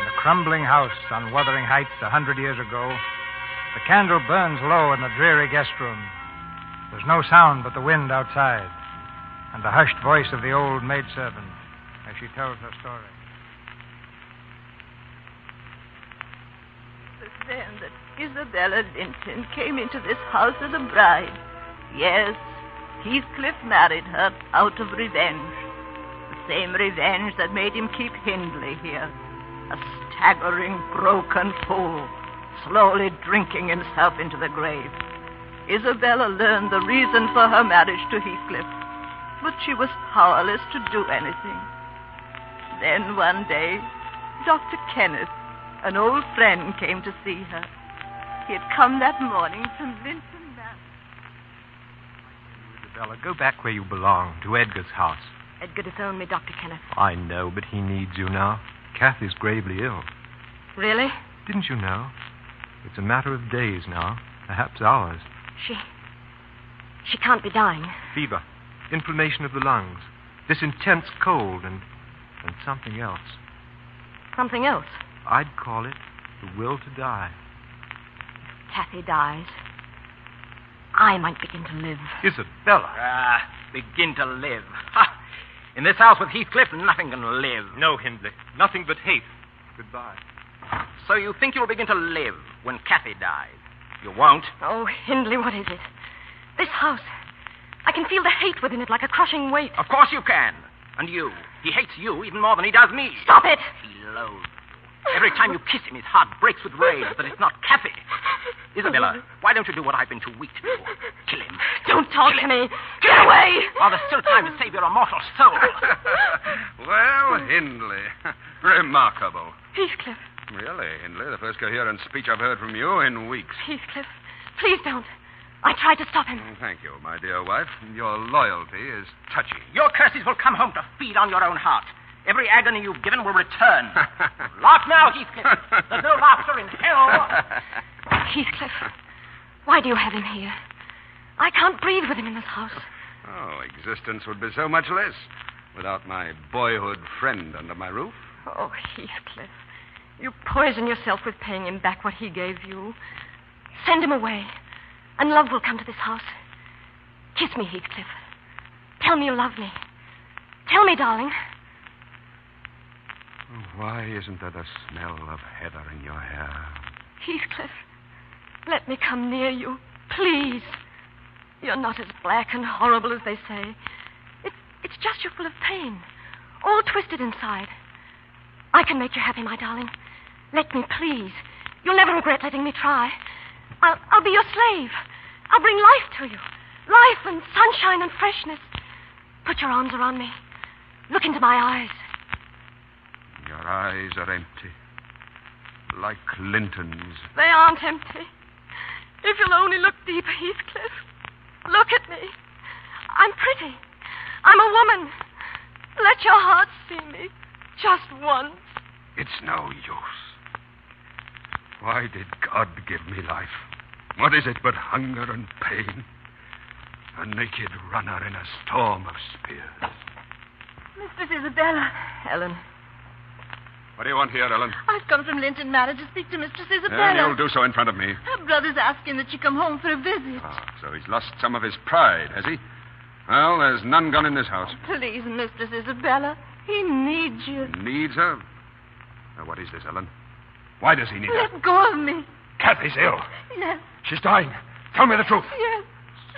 the crumbling house on Wuthering Heights 100 years ago, the candle burns low in the dreary guest room. There's no sound but the wind outside and the hushed voice of the old maidservant as she tells her story. Then that Isabella Linton came into this house as a bride. Yes, Heathcliff married her out of revenge. The same revenge that made him keep Hindley here. A staggering, broken fool, slowly drinking himself into the grave. Isabella learned the reason for her marriage to Heathcliff, but she was powerless to do anything. Then one day, Dr. Kenneth, an old friend, came to see her. He had come that morning from Linton Manor. Isabella, go back where you belong, to Edgar's house. Edgar disowned me, Dr. Kenneth. I know, but he needs you now. Kathy's gravely ill. Really? Didn't you know? It's a matter of days now, perhaps hours. She can't be dying. Fever, inflammation of the lungs, this intense cold, and something else. Something else? I'd call it the will to die. If Kathy dies, I might begin to live. Isabella. Begin to live. Ha! In this house with Heathcliff, nothing can live. No, Hindley. Nothing but hate. Goodbye. So you think you'll begin to live when Kathy dies? You won't. Oh, Hindley, what is it? This house. I can feel the hate within it like a crushing weight. Of course you can. And you. He hates you even more than he does me. Stop it! He loathes you. Every time you kiss him, his heart breaks with rage that it's not Kathy. Isabella, why don't you do what I've been too weak to do? Kill him. Don't talk to me. Get away! While there's still time to save your immortal soul. Well, Hindley. Remarkable. Heathcliff. Really, Hindley, the first coherent speech I've heard from you in weeks. Heathcliff, please don't. I tried to stop him. Thank you, my dear wife. Your loyalty is touching. Your curses will come home to feed on your own heart. Every agony you've given will return. Laugh now, Heathcliff. There's no laughter in hell. Heathcliff, why do you have him here? I can't breathe with him in this house. Oh, existence would be so much less without my boyhood friend under my roof. Oh, Heathcliff, you poison yourself with paying him back what he gave you. Send him away, and love will come to this house. Kiss me, Heathcliff. Tell me you love me. Tell me, darling. Why isn't there the smell of heather in your hair? Heathcliff, let me come near you, please. You're not as black and horrible as they say. It's just you're full of pain, all twisted inside. I can make you happy, my darling. Let me, please. You'll never regret letting me try. I'll be your slave. I'll bring life to you. Life and sunshine and freshness. Put your arms around me. Look into my eyes. Your eyes are empty, like Linton's. They aren't empty. If you'll only look deeper, Heathcliff. Look at me. I'm pretty. I'm a woman. Let your heart see me. Just once. It's no use. Why did God give me life? What is it but hunger and pain? A naked runner in a storm of spears. Mistress Isabella. Ellen. What do you want here, Ellen? I've come from Linton Manor to speak to Mistress Isabella. You'll do so in front of me. Her brother's asking that she come home for a visit. So he's lost some of his pride, has he? Well, there's none gone in this house. Please, Mistress Isabella, He needs you. Needs her? Now, what is this, Ellen? Why does he need her? Let go of me. Kathy's ill. Yes, She's dying. Tell me the truth. yes.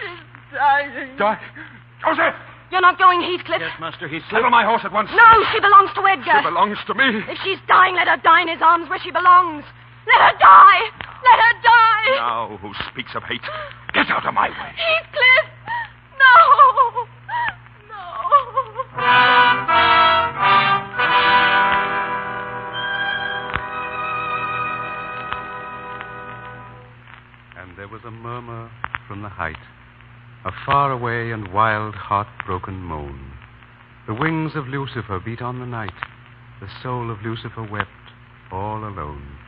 She's dying. Joseph! You're not going, Heathcliff. Yes, Master, he's Saddle my horse at once. No, she belongs to Edgar. She belongs to me. If she's dying, let her die in his arms where she belongs. Let her die. Let her die. Now, who speaks of hate? Get out of my way. Heathcliff! No! And there was a murmur from the height, a faraway and wild, heartbroken moan. The wings of Lucifer beat on the night. The soul of Lucifer wept, all alone.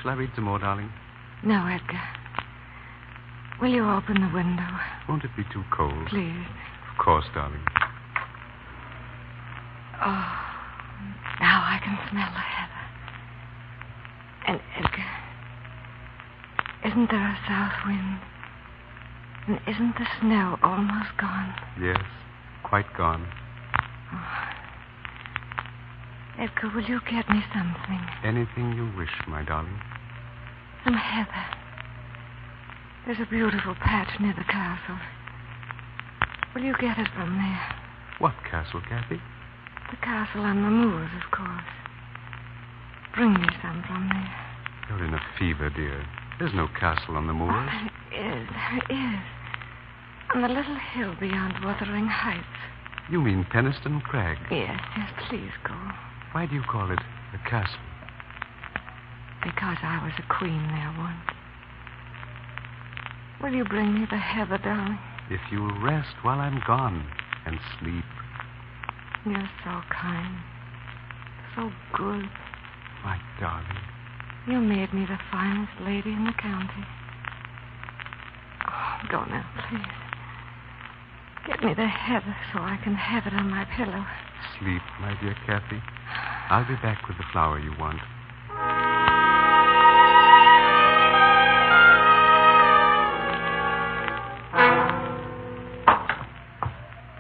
Shall I read some more, darling? No, Edgar. Will you open the window? Won't it be too cold? Please. Of course, darling. Oh, now I can smell the heather. And Edgar, isn't there a south wind? And isn't the snow almost gone? Yes, quite gone. Oh. Edgar, will you get me something? Anything you wish, my darling. Some heather. There's a beautiful patch near the castle. Will you get it from there? What castle, Kathy? The castle on the moors, of course. Bring me some from there. You're in a fever, dear. There's no castle on the moors. Oh, there is. On the little hill beyond Wuthering Heights. You mean Penistone Crag? Yes, please go. Why do you call it a castle? Because I was a queen there once. Will you bring me the heather, darling? If you'll rest while I'm gone and sleep. You're so kind. So good. My darling. You made me the finest lady in the county. Oh, go now, please. Get me the heather so I can have it on my pillow. Sleep, my dear Kathy. I'll be back with the flower you want.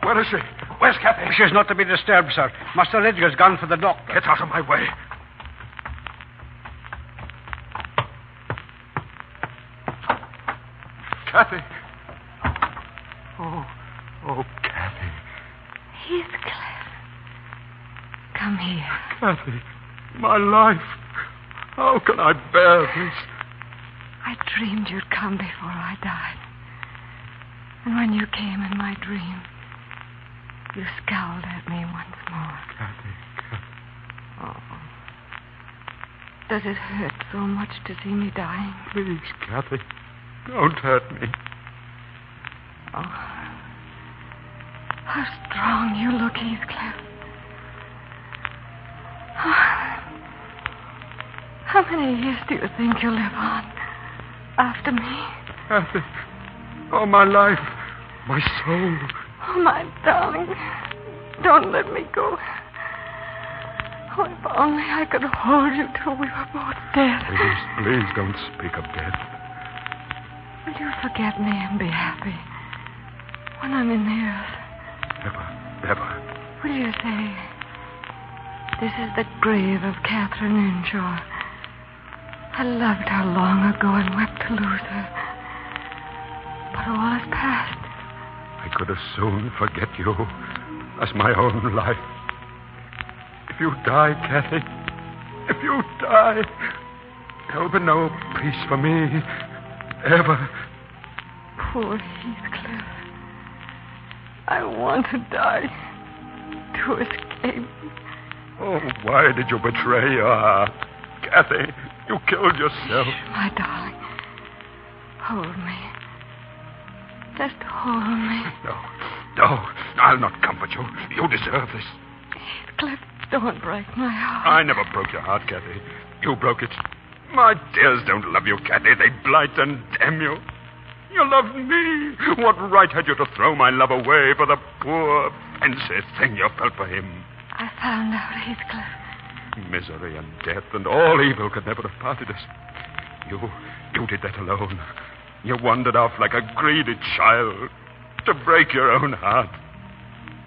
Where is she? Where's Kathy? She's not to be disturbed, sir. Master Edgar's gone for the doctor. Get out of my way. Kathy. Oh, Kathy. Heathcliff. Come here. Kathy, my life. How can I bear this? I dreamed you'd come before I died. And when you came in my dream, you scowled at me once more. Kathy. Oh. Does it hurt so much to see me dying? Please, Kathy, don't hurt me. Oh. How strong you look, Heathcliff. How many years do you think you'll live on after me? Kathy. Oh, my life. My soul. Oh, my darling. Don't let me go. Oh, if only I could hold you till we were both dead. Please don't speak of death. Will you forget me and be happy when I'm in the earth? Never. Will you say, this is the grave of Catherine Inshaw. I loved her long ago and wept to lose her. But all is past. I could as soon forget you as my own life. If you die, Kathy, if you die, there'll be no peace for me, ever. Poor Heathcliff. I want to die to escape. Oh, why did you betray your heart? Kathy, you killed yourself. My darling, hold me. Just hold me. No, I'll not comfort you. You deserve this. Heathcliff, don't break my heart. I never broke your heart, Kathy. You broke it. My tears don't love you, Kathy. They blight and damn you. You loved me. What right had you to throw my love away for the poor, pensive thing you felt for him? I found out, Heathcliff. Misery and death and all evil could never have parted us. You did that alone. You wandered off like a greedy child to break your own heart.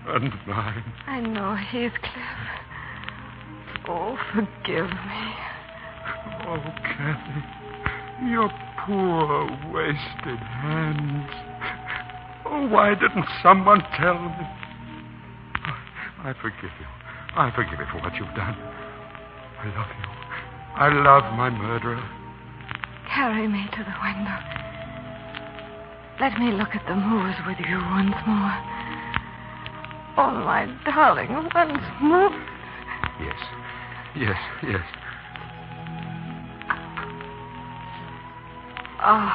and mine. I know, Heathcliff. Oh, forgive me. Oh, Kathy, your poor, wasted hands. Oh, why didn't someone tell me? I forgive you. I forgive you for what you've done. I love you. I love my murderer. Carry me to the window. Let me look at the moors with you once more. Oh, my darling, once more. Yes. Yes, yes. Oh,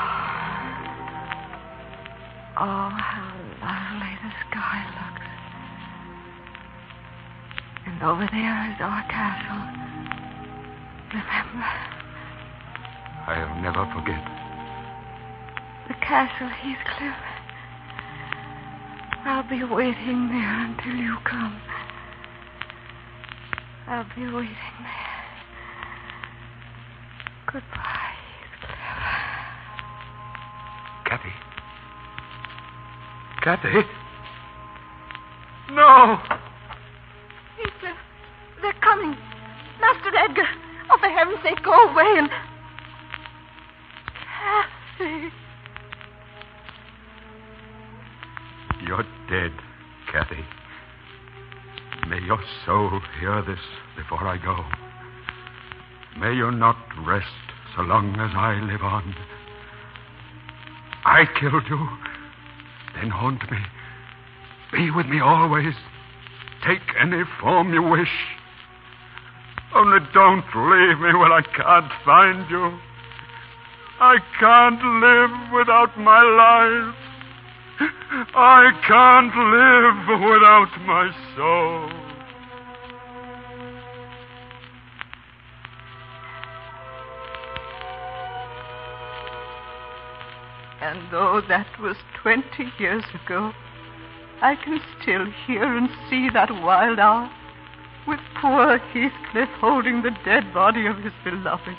how lovely the sky looks. And over there is our castle. Remember? I'll never forget. The castle, Heathcliff. I'll be waiting there until you come. I'll be waiting there. Goodbye, Heathcliff. Kathy. Kathy? No! Heathcliff, they're coming. Master Edgar. Oh, for heaven's sake, go away and... Kathy. You're dead, Kathy. May your soul hear this before I go. May you not rest so long as I live on. I killed you. Then haunt me. Be with me always. Take any form you wish. Only don't leave me when I can't find you. I can't live without my life. I can't live without my soul. And though that was 20 years ago, I can still hear and see that wild hour, with poor Heathcliff holding the dead body of his beloved,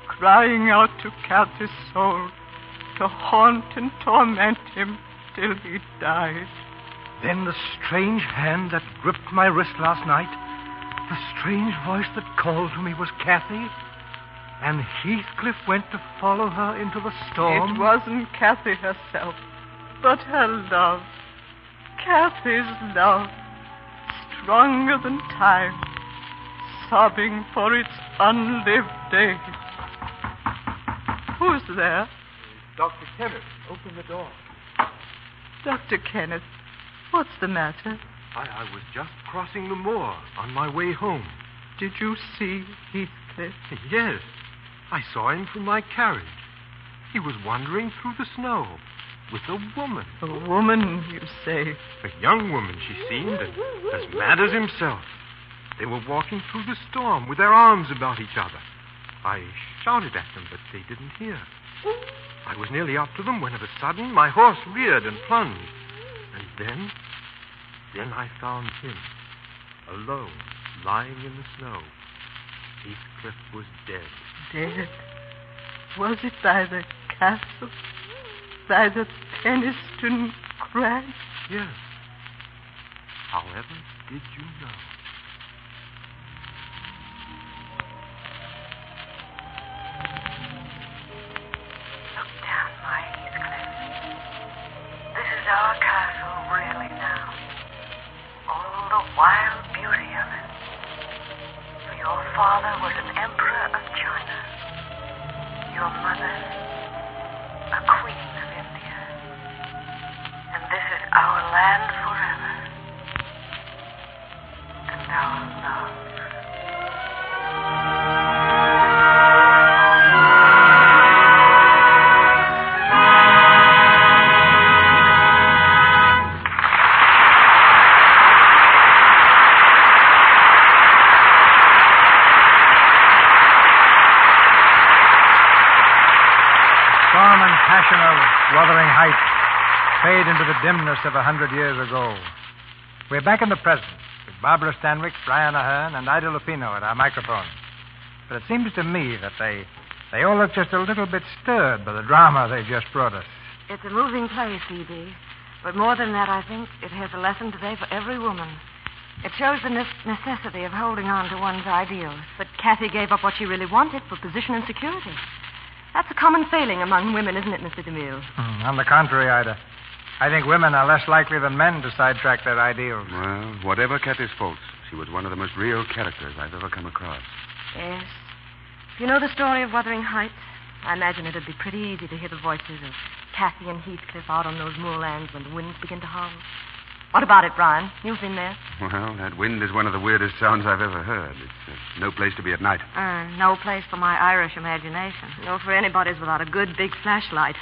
crying out to Kathy's soul to haunt and torment him till he died. Then the strange hand that gripped my wrist last night, the strange voice that called to me was Kathy, and Heathcliff went to follow her into the storm. It wasn't Kathy herself, but her love. Kathy's love, stronger than time, sobbing for its unlived days. Who's there? Dr. Kenneth, open the door. Dr. Kenneth, what's the matter? I was just crossing the moor on my way home. Did you see Heathcliff? Yes. I saw him from my carriage. He was wandering through the snow with a woman. A woman, you say? A young woman, she seemed, and as mad as himself. They were walking through the storm with their arms about each other. I shouted at them, but they didn't hear. I was nearly up to them when of a sudden my horse reared and plunged. And then I found him, alone, lying in the snow. Heathcliff was dead. Dead? Was it by the castle? By the Penistone Crag? Yes. However did you know? Look down, my Heathcliff. This is our castle really now. All the wild beauty of it. For your father was an emperor of China. Your mother, a queen of India. And this is our land forever. And our love. Storm and passion of Wuthering Heights fade into the dimness of 100 years ago. We're back in the present with Barbara Stanwyck, Brian Ahern, and Ida Lupino at our microphones. But it seems to me that they all look just a little bit stirred by the drama they've just brought us. It's a moving play, C.B. But more than that, I think it has a lesson today for every woman. It shows the necessity of holding on to one's ideals. But Kathy gave up what she really wanted for position and security. That's a common failing among women, isn't it, Mr. DeMille? On the contrary, Ida. I think women are less likely than men to sidetrack their ideals. Well, whatever Kathy's faults, she was one of the most real characters I've ever come across. Yes. If you know the story of Wuthering Heights, I imagine it'd be pretty easy to hear the voices of Kathy and Heathcliff out on those moorlands when the winds begin to howl. What about it, Brian? You've been there. Well, that wind is one of the weirdest sounds I've ever heard. It's no place to be at night. No place for my Irish imagination. No, for anybody's without a good big flashlight.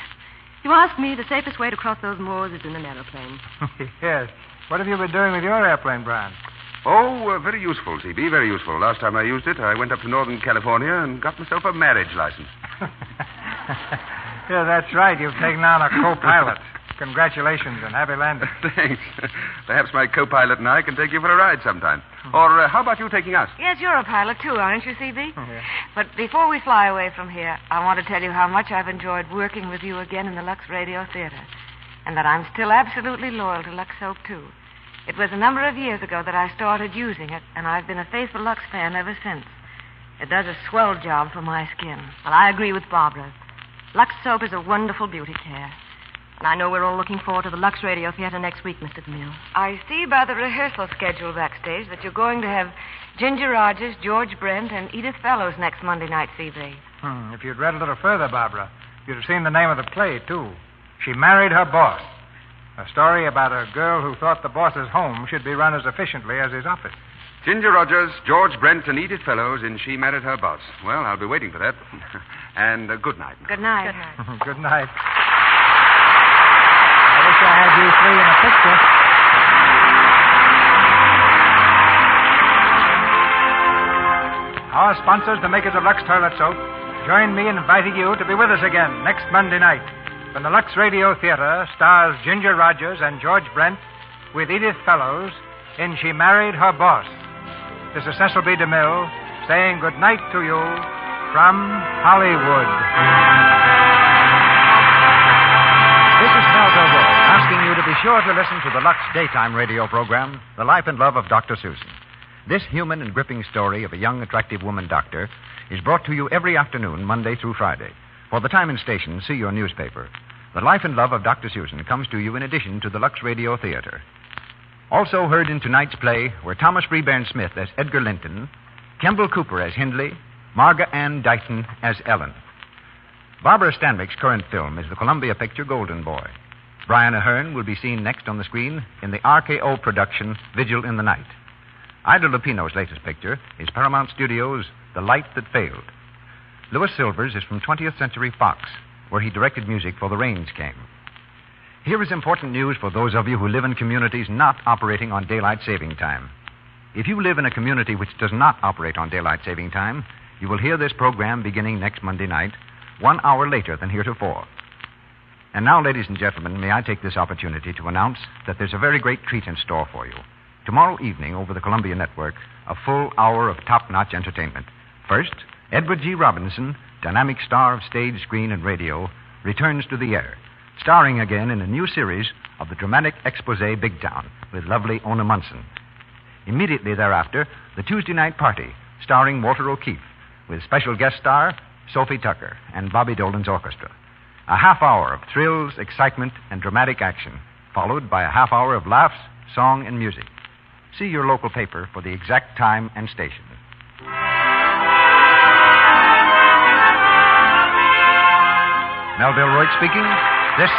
You ask me, the safest way to cross those moors is in an aeroplane. Yes. What have you been doing with your airplane, Brian? Oh, very useful, CB, very useful. Last time I used it, I went up to Northern California and got myself a marriage license. Yeah, that's right. You've taken on a co-pilot. Congratulations and happy landing. Thanks. Perhaps my co-pilot and I can take you for a ride sometime. Or how about you taking us? Yes, you're a pilot, too, aren't you, CB? Yeah. But before we fly away from here, I want to tell you how much I've enjoyed working with you again in the Lux Radio Theater. And that I'm still absolutely loyal to Lux Soap, too. It was a number of years ago that I started using it, and I've been a faithful Lux fan ever since. It does a swell job for my skin. Well, I agree with Barbara. Lux Soap is a wonderful beauty care. And I know we're all looking forward to the Lux Radio Theater next week, Mr. DeMille. I see by the rehearsal schedule backstage that you're going to have Ginger Rogers, George Brent, and Edith Fellows next Monday night, CB. If you'd read a little further, Barbara, you'd have seen the name of the play, too. She Married Her Boss. A story about a girl who thought the boss's home should be run as efficiently as his office. Ginger Rogers, George Brent, and Edith Fellows in She Married Her Boss. Well, I'll be waiting for that. And good night. Good night. Good night. Good night. I wish I had you three in a picture. Our sponsors, the makers of Lux Toilet Soap, join me in inviting you to be with us again next Monday night when the Lux Radio Theater stars Ginger Rogers and George Brent with Edith Fellows in She Married Her Boss. This is Cecil B. DeMille saying good night to you from Hollywood. This is Melville Roy asking you to be sure to listen to the Lux daytime radio program, The Life and Love of Dr. Susan. This human and gripping story of a young, attractive woman doctor is brought to you every afternoon, Monday through Friday. For the time and station, see your newspaper. The Life and Love of Dr. Susan comes to you in addition to the Lux Radio Theater. Also heard in tonight's play were Thomas Freeburn Smith as Edgar Linton, Kemble Cooper as Hindley, Marga Ann Dighton as Ellen. Barbara Stanwyck's current film is the Columbia picture Golden Boy. Brian Ahern will be seen next on the screen in the RKO production Vigil in the Night. Ida Lupino's latest picture is Paramount Studios' The Light That Failed. Louis Silvers is from 20th Century Fox, where he directed music for The Rains Came. Here is important news for those of you who live in communities not operating on daylight saving time. If you live in a community which does not operate on daylight saving time, you will hear this program beginning next Monday night, 1 hour later than heretofore. And now, ladies and gentlemen, may I take this opportunity to announce that there's a very great treat in store for you. Tomorrow evening, over the Columbia Network, a full hour of top-notch entertainment. First, Edward G. Robinson, dynamic star of stage, screen, and radio, returns to the air, starring again in a new series of the dramatic expose Big Town with lovely Ona Munson. Immediately thereafter, the Tuesday Night Party, starring Walter O'Keefe, with special guest star Sophie Tucker and Bobby Dolan's orchestra. A half hour of thrills, excitement, and dramatic action, followed by a half hour of laughs, song, and music. See your local paper for the exact time and station. Melville Roy speaking. This